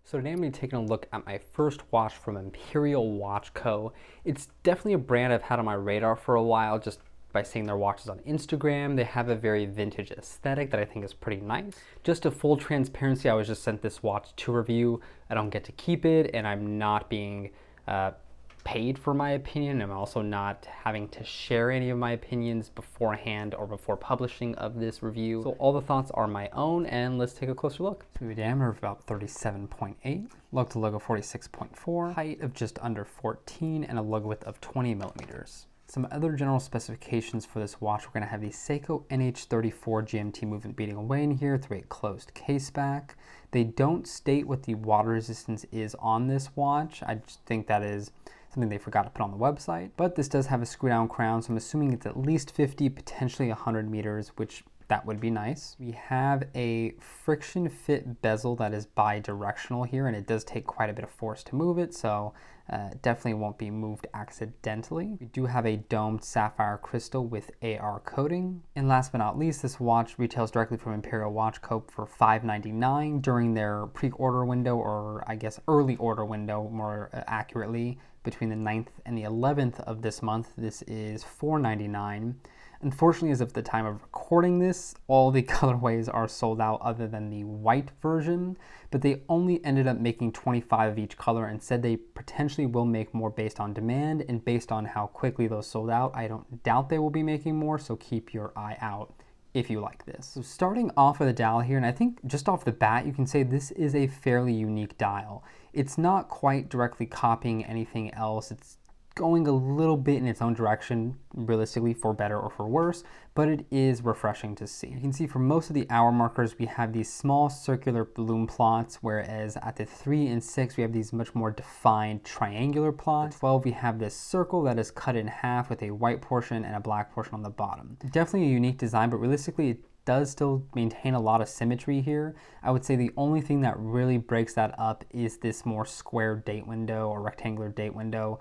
So today I'm going to be taking a look at my first watch from Imperial Watch Co. It's definitely a brand I've had on my radar for a while just by seeing their watches on Instagram. They have a very vintage aesthetic that I think is pretty nice. Just a full transparency, I was just sent this watch to review. I don't get to keep it, and I'm not being paid for my opinion. I'm also not having to share any of my opinions beforehand or before publishing of this review. So all the thoughts are my own, and let's take a closer look. So we have a diameter of about 37.8, lug to lug of 46.4, height of just under 14, and a lug width of 20 millimeters. Some other general specifications for this watch: we're going to have the Seiko NH34 GMT movement beading away in here through a closed case back. They don't state what the water resistance is on this watch. I just think that is something they forgot to put on the website. But this does have a screw down crown, so I'm assuming it's at least 50, potentially 100 meters, which that would be nice. We have a friction fit bezel that is bi-directional here, and it does take quite a bit of force to move it, so definitely won't be moved accidentally. We do have a domed sapphire crystal with AR coating. And last but not least, this watch retails directly from Imperial Watch Co. for $5.99 during their pre-order window, or I guess early order window more accurately, between the 9th and the 11th of this month. This is $4.99. Unfortunately, as of the time of recording this, all the colorways are sold out other than the white version, but they only ended up making 25 of each color and said they potentially will make more based on demand, and based on how quickly those sold out, I don't doubt they will be making more, so keep your eye out if you like this. So starting off with the dial here, and I think just off the bat you can say this is a fairly unique dial. It's not quite directly copying anything else. It's going a little bit in its own direction, realistically, for better or for worse, but it is refreshing to see. You can see for most of the hour markers we have these small circular Lume plots, whereas at the 3 and 6 we have these much more defined triangular plots. At 12 we have this circle that is cut in half with a white portion and a black portion on the bottom. Definitely a unique design, but realistically it does still maintain a lot of symmetry here. I would say the only thing that really breaks that up is this more square date window or rectangular date window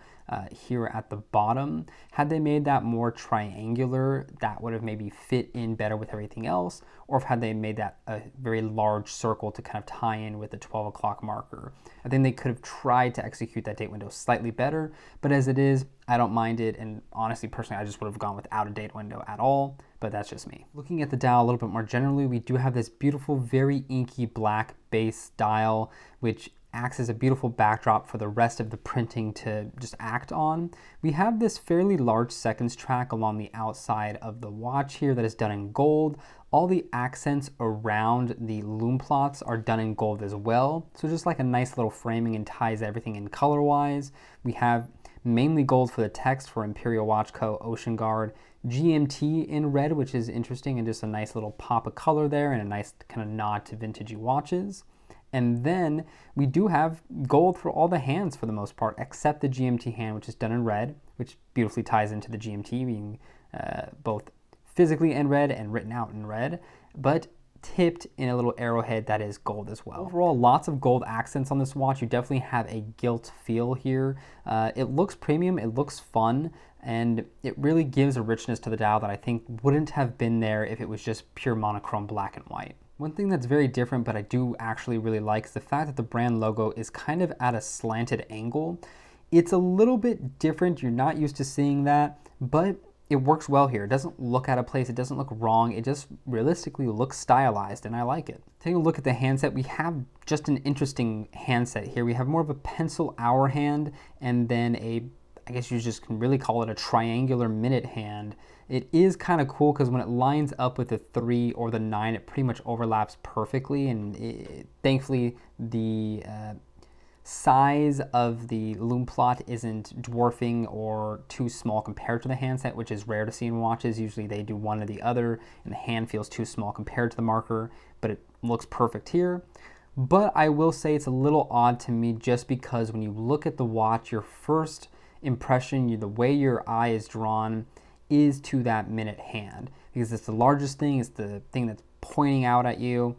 here at the bottom. Had they made that more triangular, that would have maybe fit in better with everything else, or if had they made that a very large circle to kind of tie in with the 12 o'clock marker. I think they could have tried to execute that date window slightly better, but as it is, I don't mind it, and honestly, personally, I just would have gone without a date window at all, but that's just me. Looking at the dial a little bit more generally, we do have this beautiful, very inky black base dial, which acts as a beautiful backdrop for the rest of the printing to just act on. We have this fairly large seconds track along the outside of the watch here that is done in gold. All the accents around the Lume plots are done in gold as well, so just like a nice little framing and ties everything in color-wise. We have mainly gold for the text for Imperial Watch Co. Oceanguard, GMT in red, which is interesting, and just a nice little pop of color there and a nice kind of nod to vintagey watches. And then we do have gold for all the hands for the most part, except the GMT hand, which is done in red, which beautifully ties into the GMT being both physically in red and written out in red, but tipped in a little arrowhead that is gold as well. Overall, lots of gold accents on this watch. You definitely have a gilt feel here. It looks premium, it looks fun, and it really gives a richness to the dial that I think wouldn't have been there if it was just pure monochrome black and white. One thing that's very different, but I do actually really like, is the fact that the brand logo is kind of at a slanted angle. It's a little bit different, you're not used to seeing that, but it works well here. It doesn't look out of place, it doesn't look wrong, it just realistically looks stylized, and I like it. Taking a look at the handset, we have just an interesting handset here. We have more of a pencil hour hand, and then I guess you just can really call it a triangular minute hand. It is kind of cool because when it lines up with the 3 or the 9, it pretty much overlaps perfectly, and thankfully the size of the Lume plot isn't dwarfing or too small compared to the handset, which is rare to see in watches. Usually they do one or the other, and the hand feels too small compared to the marker, but it looks perfect here. But I will say it's a little odd to me just because when you look at the watch, your first impression, the way your eye is drawn is to that minute hand, because it's the largest thing, it's the thing that's pointing out at you.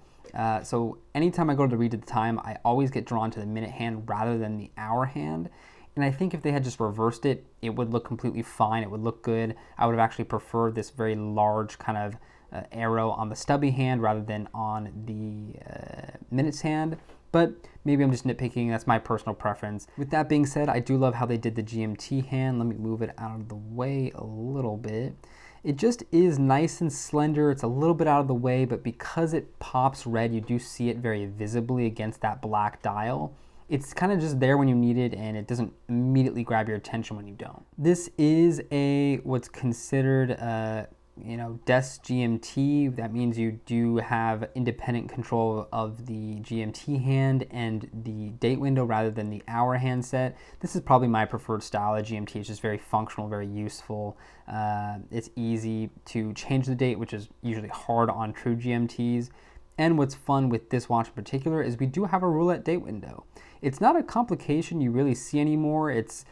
So anytime I go to read at the time, I always get drawn to the minute hand rather than the hour hand. And I think if they had just reversed it, it would look completely fine. It would look good. I would have actually preferred this very large kind of arrow on the stubby hand rather than on the minutes hand. but maybe I'm just nitpicking. That's my personal preference. With that being said, I do love how they did the GMT hand. Let me move it out of the way a little bit. It just is nice and slender. It's a little bit out of the way, but because it pops red, you do see it very visibly against that black dial. It's kind of just there when you need it, and it doesn't immediately grab your attention when you don't. This is what's considered desk GMT. That means you do have independent control of the GMT hand and the date window rather than the hour handset. This is probably my preferred style of GMT. It's just very functional, very useful. It's easy to change the date, which is usually hard on true GMTs. And what's fun with this watch in particular is we do have a roulette date window. It's not a complication you really see anymore. It's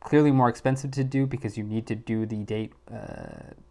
clearly more expensive to do because you need to do the date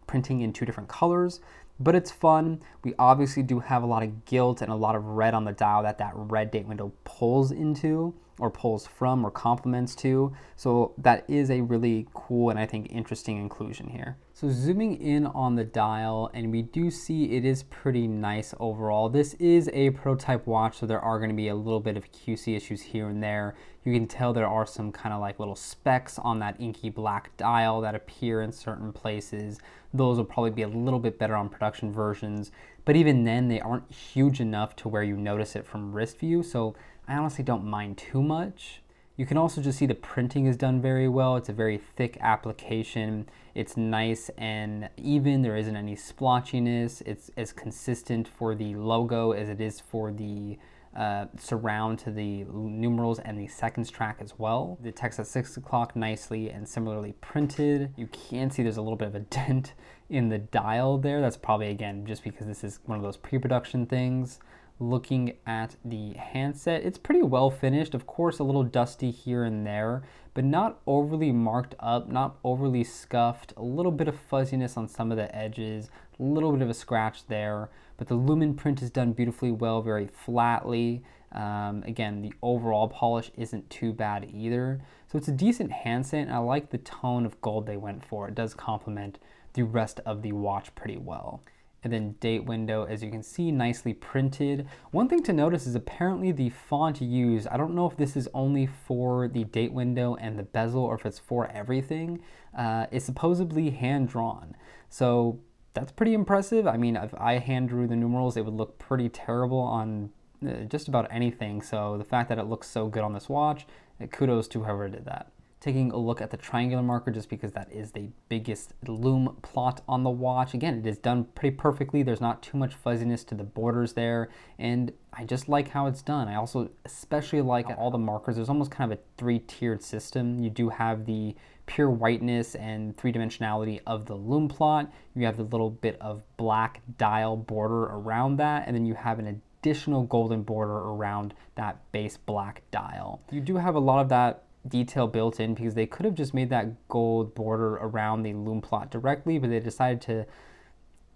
printing in 2 different colors, but it's fun. We obviously do have a lot of gilt and a lot of red on the dial that red date window pulls into, or pulls from, or complements to. So that is a really cool and I think interesting inclusion here. So zooming in on the dial, and we do see it is pretty nice overall. This is a prototype watch, so there are going to be a little bit of QC issues here and there. You can tell there are some kind of like little specks on that inky black dial that appear in certain places. Those will probably be a little bit better on production versions, but even then they aren't huge enough to where you notice it from wrist view, so I honestly don't mind too much. You can also just see the printing is done very well. It's a very thick application. It's nice and even. There isn't any splotchiness. It's as consistent for the logo as it is for the surround to the numerals and the seconds track as well. The text at 6 o'clock nicely and similarly printed. You can see there's a little bit of a dent in the dial there. That's probably, again, just because this is one of those pre-production things. Looking at the handset, it's pretty well finished. Of course, a little dusty here and there, but not overly marked up, not overly scuffed. A little bit of fuzziness on some of the edges, a little bit of a scratch there, but the lumen print is done beautifully well, very flatly. Again, the overall polish isn't too bad either. So it's a decent handset, and I like the tone of gold they went for. It does complement the rest of the watch pretty well. And then date window, as you can see, nicely printed. One thing to notice is apparently the font used, I don't know if this is only for the date window and the bezel or if it's for everything, is supposedly hand drawn. So that's pretty impressive. I mean, if I hand drew the numerals, it would look pretty terrible on just about anything. So the fact that it looks so good on this watch, kudos to whoever did that. Taking a look at the triangular marker, just because that is the biggest lume plot on the watch. Again, it is done pretty perfectly. There's not too much fuzziness to the borders there, and I just like how it's done. I also especially like all the markers. There's almost kind of a 3-tiered system. You do have the pure whiteness and 3-dimensionality of the lume plot. You have the little bit of black dial border around that, and then you have an additional golden border around that base black dial. You do have a lot of that detail built in because they could have just made that gold border around the lume plot directly, but they decided to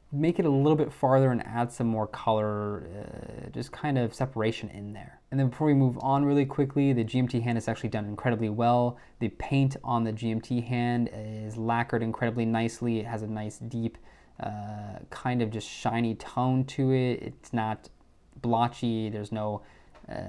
make it a little bit farther and add some more color, just kind of separation in there. And then before we move on really quickly, the GMT hand is actually done incredibly well. The paint on the GMT hand is lacquered incredibly nicely. It has a nice deep kind of just shiny tone to it. It's not blotchy. There's no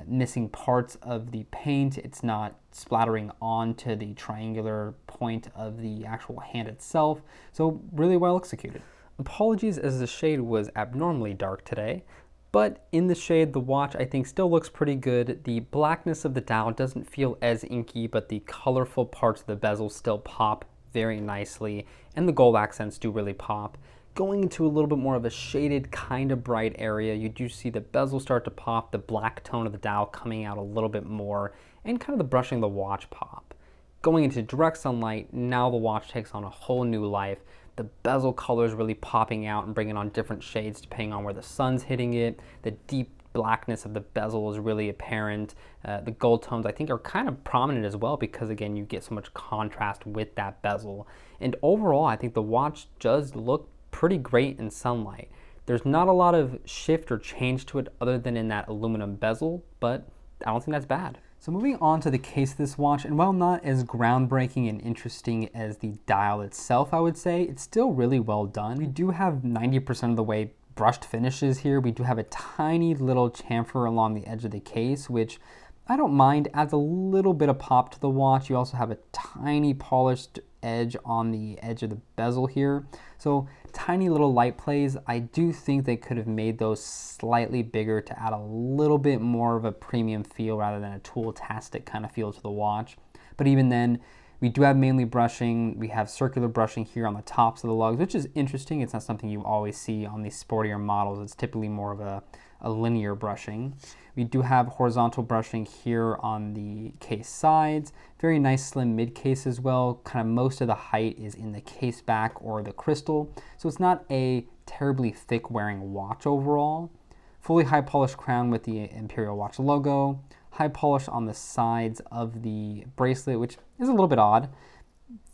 missing parts of the paint. It's not splattering onto the triangular point of the actual hand itself. So really well executed. Apologies as the shade was abnormally dark today, but in the shade the watch I think still looks pretty good. The blackness of the dial doesn't feel as inky, but the colorful parts of the bezel still pop very nicely, and the gold accents do really pop. Going into a little bit more of a shaded kind of bright area, you do see the bezel start to pop, the black tone of the dial coming out a little bit more, and kind of the brushing of the watch pop. Going into direct sunlight, now the watch takes on a whole new life. The bezel color is really popping out and bringing on different shades depending on where the sun's hitting it. The deep blackness of the bezel is really apparent. The gold tones I think are kind of prominent as well because again you get so much contrast with that bezel. And overall I think the watch does look pretty great in sunlight. There's not a lot of shift or change to it other than in that aluminum bezel, but I don't think that's bad. So moving on to the case of this watch, and while not as groundbreaking and interesting as the dial itself, I would say, it's still really well done. We do have 90% of the way brushed finishes here. We do have a tiny little chamfer along the edge of the case, which I don't mind, adds a little bit of pop to the watch. You also have a tiny polished edge on the edge of the bezel here. So tiny little light plays. I do think they could have made those slightly bigger to add a little bit more of a premium feel rather than a tool-tastic kind of feel to the watch. But even then, we do have mainly brushing. We have circular brushing here on the tops of the lugs, which is interesting. It's not something you always see on these sportier models. It's typically more of a linear brushing. We do have horizontal brushing here on the case sides. Very nice slim mid case as well. Kind of most of the height is in the case back or the crystal. So it's not a terribly thick wearing watch overall. Fully high polished crown with the Imperial watch logo. High polish on the sides of the bracelet, which is a little bit odd.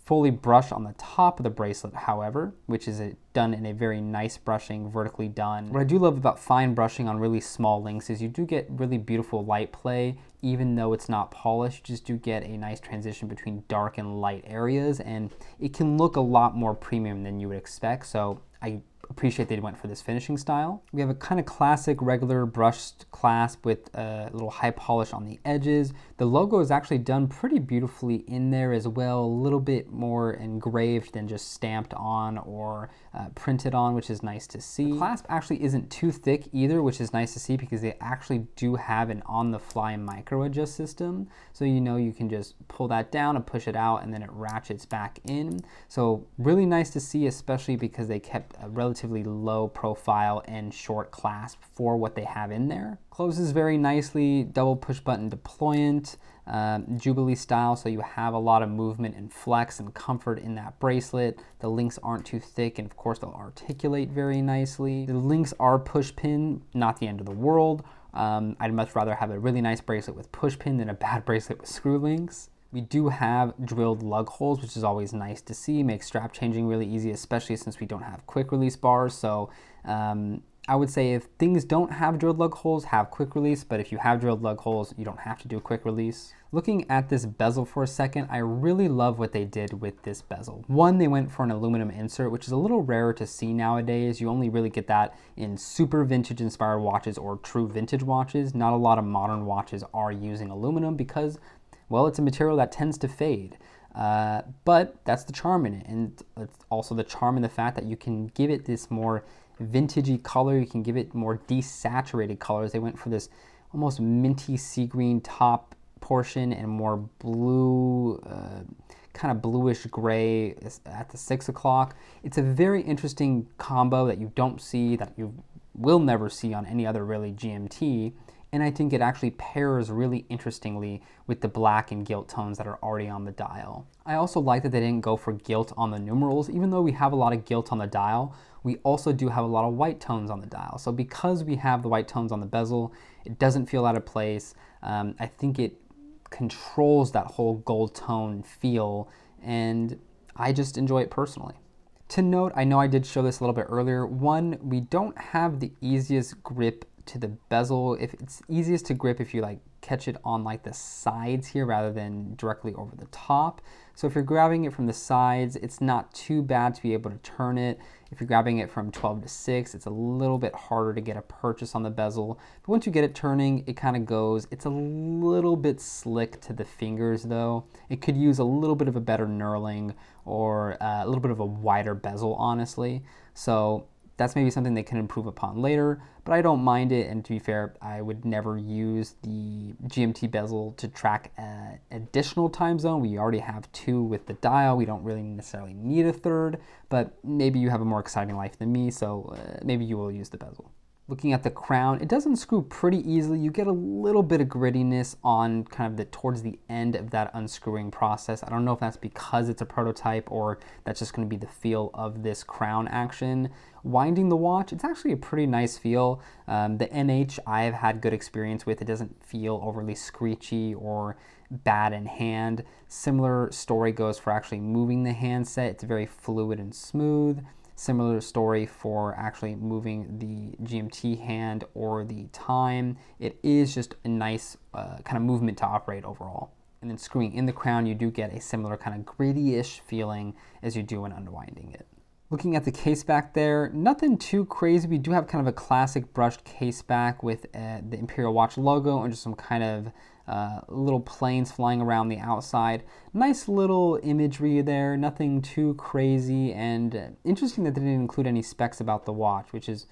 Fully brushed on the top of the bracelet, however, which is done in a very nice brushing, vertically done. What I do love about fine brushing on really small links is you do get really beautiful light play, even though it's not polished. You just do get a nice transition between dark and light areas, and it can look a lot more premium than you would expect. So I appreciate they went for this finishing style. We have a kind of classic regular brushed clasp with a little high polish on the edges. The logo is actually done pretty beautifully in there as well, a little bit more engraved than just stamped on or printed on, which is nice to see. The clasp actually isn't too thick either, which is nice to see because they actually do have an on-the-fly micro adjust system. So you know you can just pull that down and push it out and then it ratchets back in. So really nice to see, especially because they kept a relatively low profile and short clasp for what they have in there. Closes very nicely, double push button deployant, Jubilee style, so you have a lot of movement and flex and comfort in that bracelet. The links aren't too thick, and of course they'll articulate very nicely. The links are push pin, not the end of the world. I'd much rather have a really nice bracelet with push pin than a bad bracelet with screw links. We do have drilled lug holes, which is always nice to see. Makes strap changing really easy, especially since we don't have quick release bars. So I would say if things don't have drilled lug holes, have quick release, but if you have drilled lug holes, you don't have to do a quick release. Looking at this bezel for a second, I really love what they did with this bezel. One, they went for an aluminum insert, which is a little rarer to see nowadays. You only really get that in super vintage inspired watches or true vintage watches. Not a lot of modern watches are using aluminum because, well, it's a material that tends to fade. But that's the charm in it, and it's also the charm in the fact that you can give it this more vintagey color. You can give it more desaturated colors. They went for this almost minty sea green top portion and more blue, kind of bluish gray at the 6 o'clock. It's a very interesting combo that you don't see, that you will never see on any other really GMT. And I think it actually pairs really interestingly with the black and gilt tones that are already on the dial. I also like that they didn't go for gilt on the numerals. Even though we have a lot of gilt on the dial, we also do have a lot of white tones on the dial. So because we have the white tones on the bezel, it doesn't feel out of place. I think it controls that whole gold tone feel, and I just enjoy it personally. To note, I know I did show this a little bit earlier. One, we don't have the easiest grip to the bezel. If it's easiest to grip if you like catch it on like the sides here rather than directly over the top. So if you're grabbing it from the sides, it's not too bad to be able to turn it. If you're grabbing it from 12 to 6, it's a little bit harder to get a purchase on the bezel. But once you get it turning, it kind of goes. It's a little bit slick to the fingers though. It could use a little bit of a better knurling or a little bit of a wider bezel, honestly. So that's maybe something they can improve upon later, but I don't mind it. And to be fair, I would never use the GMT bezel to track an additional time zone. We already have 2 with the dial. We don't really necessarily need a 3rd, but maybe you have a more exciting life than me, so maybe you will use the bezel. Looking at the crown, it does unscrew pretty easily. You get a little bit of grittiness on kind of towards the end of that unscrewing process. I don't know if that's because it's a prototype or that's just going to be the feel of this crown action. Winding the watch, it's actually a pretty nice feel. The NH I've had good experience with. It doesn't feel overly screechy or bad in hand. Similar story goes for actually moving the handset. It's very fluid and smooth. Similar story for actually moving the GMT hand or the time. It is just a nice kind of movement to operate overall. And then screwing in the crown, you do get a similar kind of gritty-ish feeling as you do when unwinding it. Looking at the case back there, nothing too crazy. We do have kind of a classic brushed case back with the Imperial watch logo and just some kind of little planes flying around the outside. Nice little imagery there, nothing too crazy, and interesting that they didn't include any specs about the watch, which is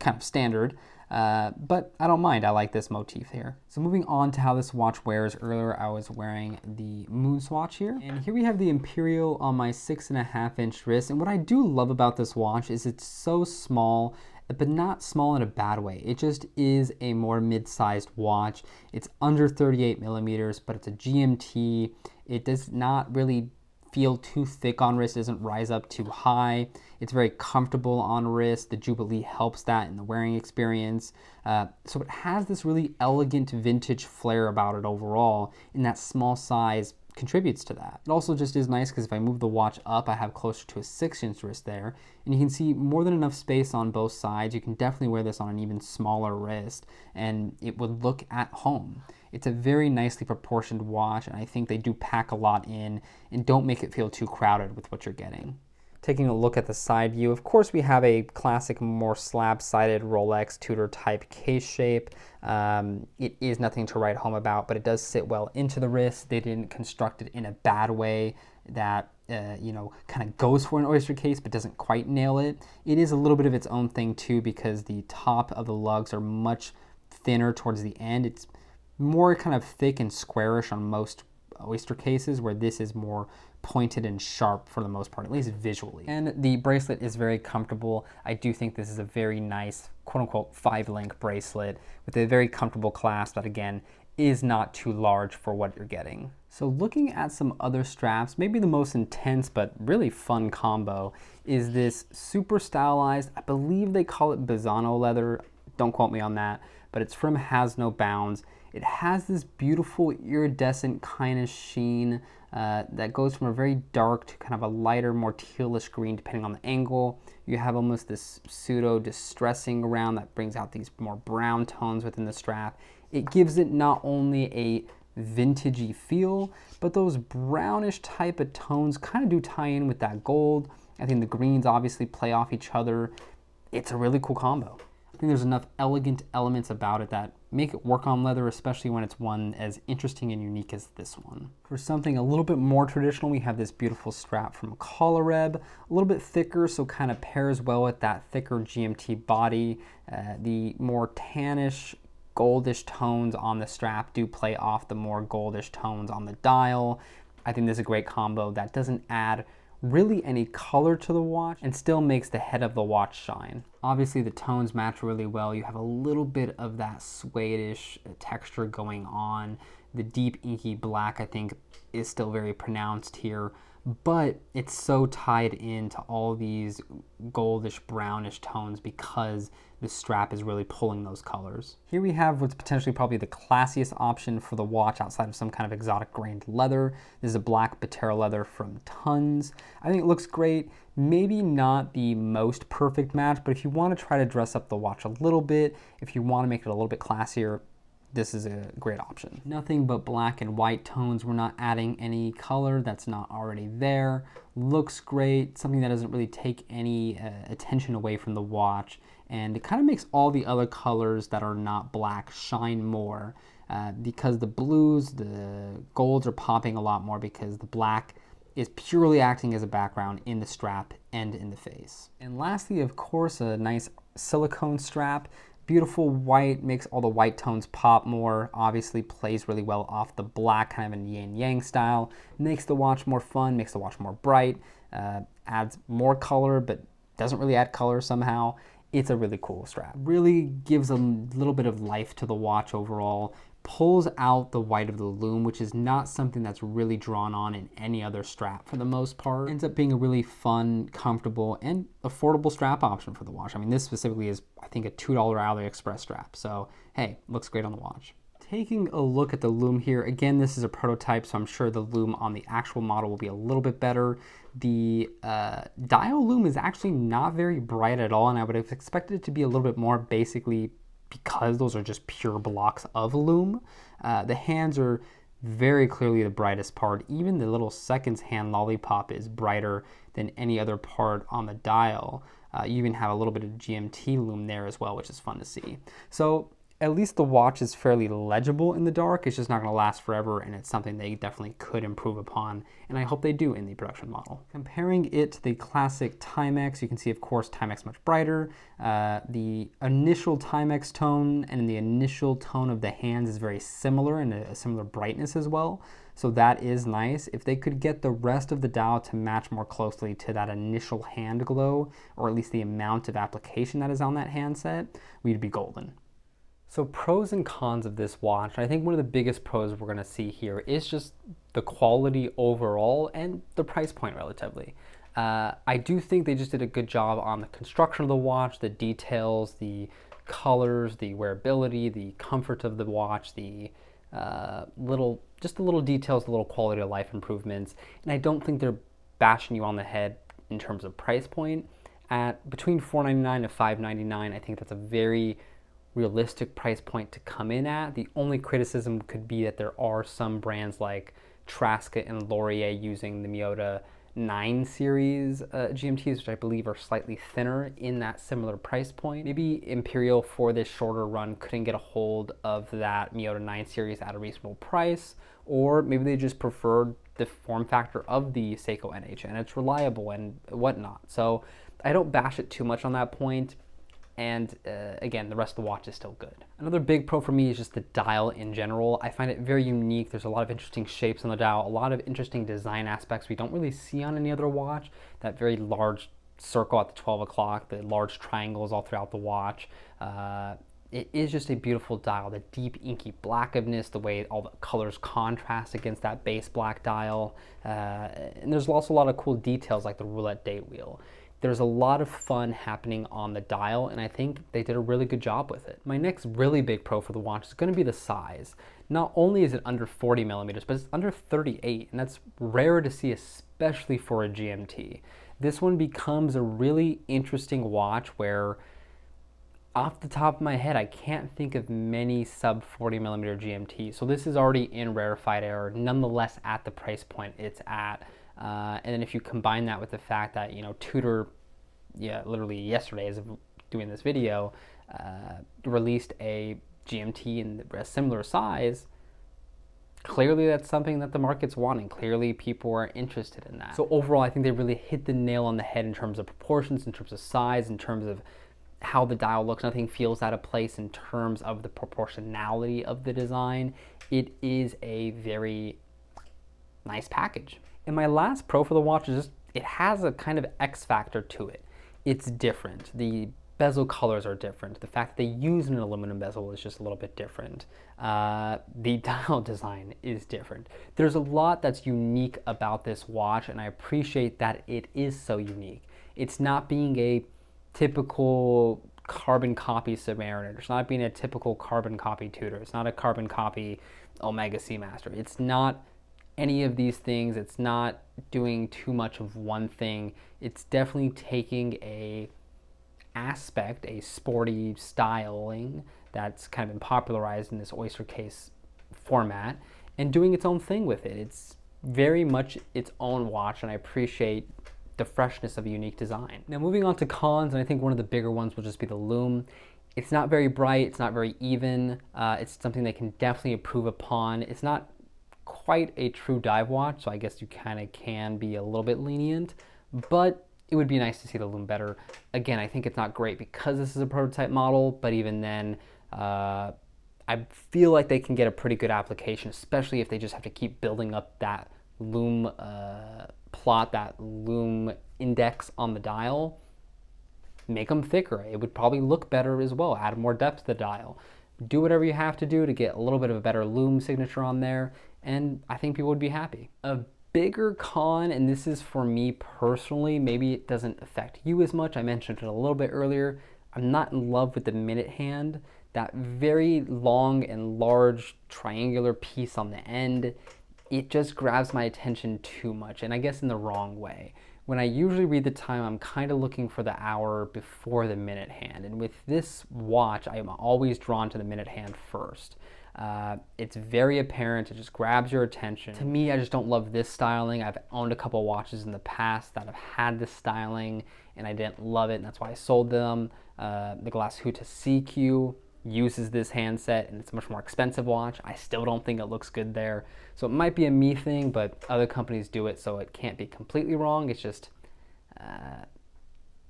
kind of standard. But I don't mind. I like this motif here. So moving on to how this watch wears. Earlier I was wearing the moon swatch here. And here we have the Imperial on my 6.5-inch wrist. And what I do love about this watch is it's so small, but not small in a bad way. It just is a more mid-sized watch. It's under 38 millimeters, but it's a GMT. It does not really feel too thick on wrist, doesn't rise up too high. It's very comfortable on wrist. The Jubilee helps that in the wearing experience. So it has this really elegant vintage flair about it overall, and that small size contributes to that. It also just is nice because if I move the watch up, I have closer to a 6-inch wrist there, and you can see more than enough space on both sides. You can definitely wear this on an even smaller wrist, and it would look at home. It's a very nicely proportioned watch, and I think they do pack a lot in and don't make it feel too crowded with what you're getting. Taking a look at the side view, of course we have a classic, more slab-sided Rolex Tudor type case shape. It is nothing to write home about, but it does sit well into the wrist. They didn't construct it in a bad way that kind of goes for an oyster case but doesn't quite nail it. It is a little bit of its own thing too, because the top of the lugs are much thinner towards the end. It's more kind of thick and squarish on most oyster cases, where this is more pointed and sharp for the most part, at least visually. And the bracelet is very comfortable. I do think this is a very nice, quote-unquote, 5-link bracelet with a very comfortable clasp that, again, is not too large for what you're getting. So looking at some other straps, maybe the most intense but really fun combo is this super stylized, I believe they call it Bisano leather, don't quote me on that, but it's from Has No Bounds. It has this beautiful iridescent kind of sheen that goes from a very dark to kind of a lighter, more tealish green depending on the angle. You have almost this pseudo distressing around that brings out these more brown tones within the strap. It gives it not only a vintagey feel, but those brownish type of tones kind of do tie in with that gold. I think the greens obviously play off each other. It's a really cool combo. I think there's enough elegant elements about it that make it work on leather, especially when it's one as interesting and unique as this one. For something a little bit more traditional, we have this beautiful strap from Colareb, a little bit thicker, so kind of pairs well with that thicker GMT body. The more tannish, goldish tones on the strap do play off the more goldish tones on the dial. I think this is a great combo that doesn't add really any color to the watch and still makes the head of the watch shine. Obviously the tones match really well. You have a little bit of that suede-ish texture going on. The deep inky black, I think, is still very pronounced here, but it's so tied into all these goldish brownish tones because the strap is really pulling those colors. Here we have what's potentially probably the classiest option for the watch outside of some kind of exotic grained leather. This is a black Batera leather from Tons. I think it looks great. Maybe not the most perfect match, but if you want to try to dress up the watch a little bit, if you want to make it a little bit classier, this is a great option. Nothing but black and white tones. We're not adding any color that's not already there. Looks great, something that doesn't really take any attention away from the watch, and it kind of makes all the other colors that are not black shine more because the blues, the golds are popping a lot more because the black is purely acting as a background in the strap and in the face. And lastly, of course, a nice silicone strap. Beautiful white, makes all the white tones pop more, obviously plays really well off the black, kind of in yin-yang style, makes the watch more fun, makes the watch more bright, adds more color, but doesn't really add color somehow. It's a really cool strap. Really gives a little bit of life to the watch overall, pulls out the white of the lume, which is not something that's really drawn on in any other strap for the most part. Ends up being a really fun, comfortable, and affordable strap option for the watch. I mean, this specifically is, I think, a $2 AliExpress strap. So, hey, looks great on the watch. Taking a look at the lume here, again, this is a prototype, so I'm sure the lume on the actual model will be a little bit better. The dial lume is actually not very bright at all, and I would have expected it to be a little bit more, basically because those are just pure blocks of lume. The hands are very clearly the brightest part. Even the little seconds hand lollipop is brighter than any other part on the dial. You even have a little bit of GMT lume there as well, which is fun to see. So at least the watch is fairly legible in the dark. It's just not going to last forever, and it's something they definitely could improve upon, and I hope they do in the production model. Comparing it to the classic Timex, you can see, of course, Timex much brighter. The initial Timex tone and the initial tone of the hands is very similar, and a similar brightness as well. So that is nice. If they could get the rest of the dial to match more closely to that initial hand glow, or at least the amount of application that is on that handset, we'd be golden. So pros and cons of this watch. I think one of the biggest pros we're going to see here is just the quality overall and the price point relatively. I do think they just did a good job on the construction of the watch, the details, the colors, the wearability, the comfort of the watch, the little details, the little quality of life improvements. And I don't think they're bashing you on the head in terms of price point. At between $499 and $599, I think that's a very realistic price point to come in at. The only criticism could be that there are some brands like Trasca and Laurier using the Miyota 9 series GMTs, which I believe are slightly thinner in that similar price point. Maybe Imperial for this shorter run couldn't get a hold of that Miyota 9 series at a reasonable price, or maybe they just preferred the form factor of the Seiko NH and it's reliable and whatnot. So I don't bash it too much on that point. And again, the rest of the watch is still good. Another big pro for me is just the dial in general. I find it very unique. There's a lot of interesting shapes on the dial, a lot of interesting design aspects we don't really see on any other watch. That very large circle at the 12 o'clock, the large triangles all throughout the watch. It is just a beautiful dial. The deep inky blackness, the way all the colors contrast against that base black dial. And there's also a lot of cool details like the roulette date wheel. There's a lot of fun happening on the dial, and I think they did a really good job with it. My next really big pro for the watch is going to be the size. Not only is it under 40 millimeters, but it's under 38, and that's rare to see, especially for a GMT. This one becomes a really interesting watch where, off the top of my head, I can't think of many sub 40 millimeter GMTs. So this is already in rarefied air, nonetheless at the price point it's at. And then if you combine that with the fact that, you know, Tudor, literally yesterday as of doing this video, released a GMT in a similar size, clearly that's something that the market's wanting. Clearly people are interested in that. So overall, I think they really hit the nail on the head in terms of proportions, in terms of size, in terms of how the dial looks. Nothing feels out of place in terms of the proportionality of the design. It is a very nice package. And my last pro for the watch is just, it has a kind of X factor to it. It's different. The bezel colors are different. The fact that they use an aluminum bezel is just a little bit different. The dial design is different. There's a lot that's unique about this watch, and I appreciate that it is so unique. It's not being a typical carbon copy Submariner. It's not being a typical carbon copy Tudor. It's not a carbon copy Omega Seamaster. It's not any of these things. It's not doing too much of one thing. It's definitely taking a aspect, a sporty styling that's kind of been popularized in this oyster case format, and doing its own thing with it. It's very much its own watch, and I appreciate the freshness of a unique design. Now moving on to cons, and I think one of the bigger ones will just be the lume. It's not very bright, it's not very even. It's something they can definitely improve upon. It's not quite a true dive watch, so I guess you kind of can be a little bit lenient, but it would be nice to see the lume better. Again, I think it's not great because this is a prototype model, but even then, I feel like they can get a pretty good application, especially if they just have to keep building up that lume plot, that lume index on the dial. Make them thicker. It would probably look better as well. Add more depth to the dial. Do whatever you have to do to get a little bit of a better lume signature on there, and I think people would be happy. A bigger con, and this is for me personally, maybe it doesn't affect you as much. I mentioned it a little bit earlier. I'm not in love with the minute hand. That very long and large triangular piece on the end, it just grabs my attention too much, and I guess in the wrong way. When I usually read the time, I'm kind of looking for the hour before the minute hand. And with this watch, I am always drawn to the minute hand first. It's very apparent. It just grabs your attention. To me, I just don't love this styling. I've owned a couple watches in the past that have had this styling, and I didn't love it, and that's why I sold them. The Glashütte CQ uses this handset, and it's a much more expensive watch. I still don't think it looks good there. So it might be a me thing, but other companies do it, so it can't be completely wrong. It's just,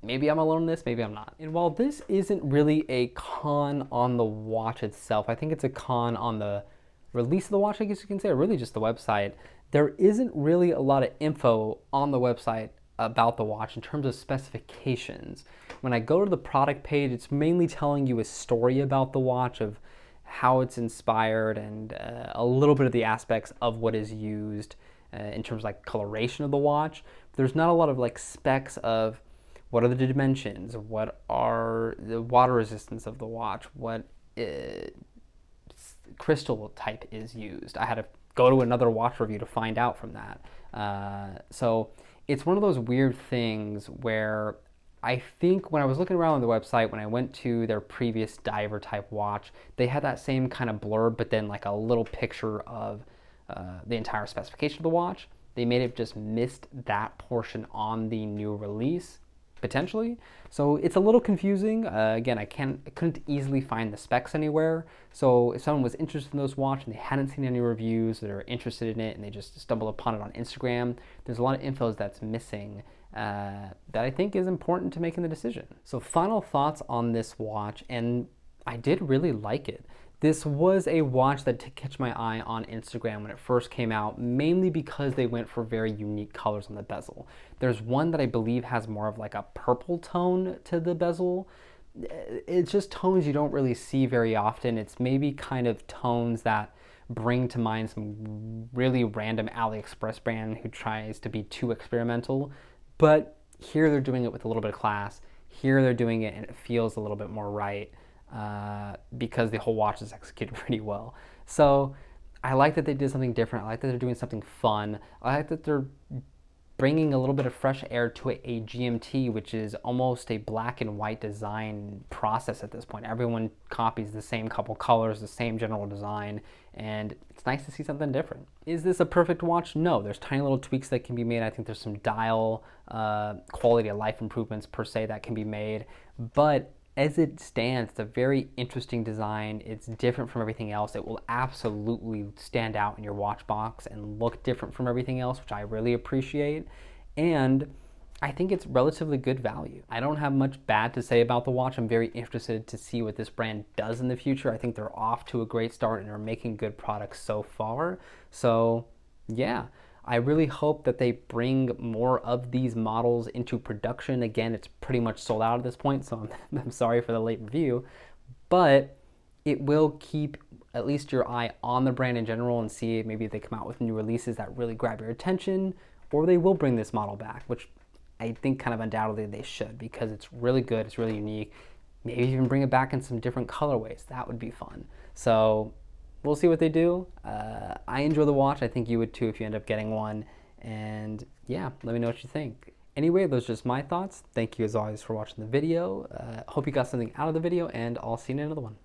maybe I'm alone in this, maybe I'm not. And while this isn't really a con on the watch itself, I think it's a con on the release of the watch, I guess you can say, or really just the website. There isn't really a lot of info on the website about the watch in terms of specifications. When I go to the product page, it's mainly telling you a story about the watch, of how it's inspired, and a little bit of the aspects of what is used in terms of like coloration of the watch. There's not a lot of like specs of what are the dimensions, what are the water resistance of the watch, what crystal type is used. I had to go to another watch review to find out from that. So it's one of those weird things where I think when I was looking around on the website, when I went to their previous diver type watch, they had that same kind of blurb, but then like a little picture of the entire specification of the watch. They may have just missed that portion on the new release, potentially. So it's a little confusing. Again, I couldn't easily find the specs anywhere. So if someone was interested in this watch and they hadn't seen any reviews, they're interested in it and they just stumble upon it on Instagram, there's a lot of info that's missing that I think is important to making the decision. So final thoughts on this watch, and I did really like it. This was a watch that did catch my eye on Instagram when it first came out, mainly because they went for very unique colors on the bezel. There's one that I believe has more of like a purple tone to the bezel. It's just tones you don't really see very often. It's maybe kind of tones that bring to mind some really random AliExpress brand who tries to be too experimental. But here they're doing it with a little bit of class. Here they're doing it and it feels a little bit more right. Because the whole watch is executed pretty well. So I like that they did something different. I like that they're doing something fun. I like that they're bringing a little bit of fresh air to a GMT, which is almost a black and white design process at this point. Everyone copies the same couple colors, the same general design, and it's nice to see something different. Is this a perfect watch? No, there's tiny little tweaks that can be made. I think there's some dial quality of life improvements per se that can be made, but as it stands, it's a very interesting design. It's different from everything else. It will absolutely stand out in your watch box and look different from everything else, which I really appreciate. And I think it's relatively good value. I don't have much bad to say about the watch. I'm very interested to see what this brand does in the future. I think they're off to a great start and are making good products so far. So yeah. I really hope that they bring more of these models into production. Again, it's pretty much sold out at this point, so I'm sorry for the late review, but it will keep at least your eye on the brand in general and see maybe if they come out with new releases that really grab your attention, or they will bring this model back, which I think kind of undoubtedly they should, because it's really good, it's really unique. Maybe even bring it back in some different colorways. That would be fun. So we'll see what they do. I enjoy the watch. I think you would too if you end up getting one. And yeah, let me know what you think. Anyway, those are just my thoughts. Thank you as always for watching the video. Hope you got something out of the video, and I'll see you in another one.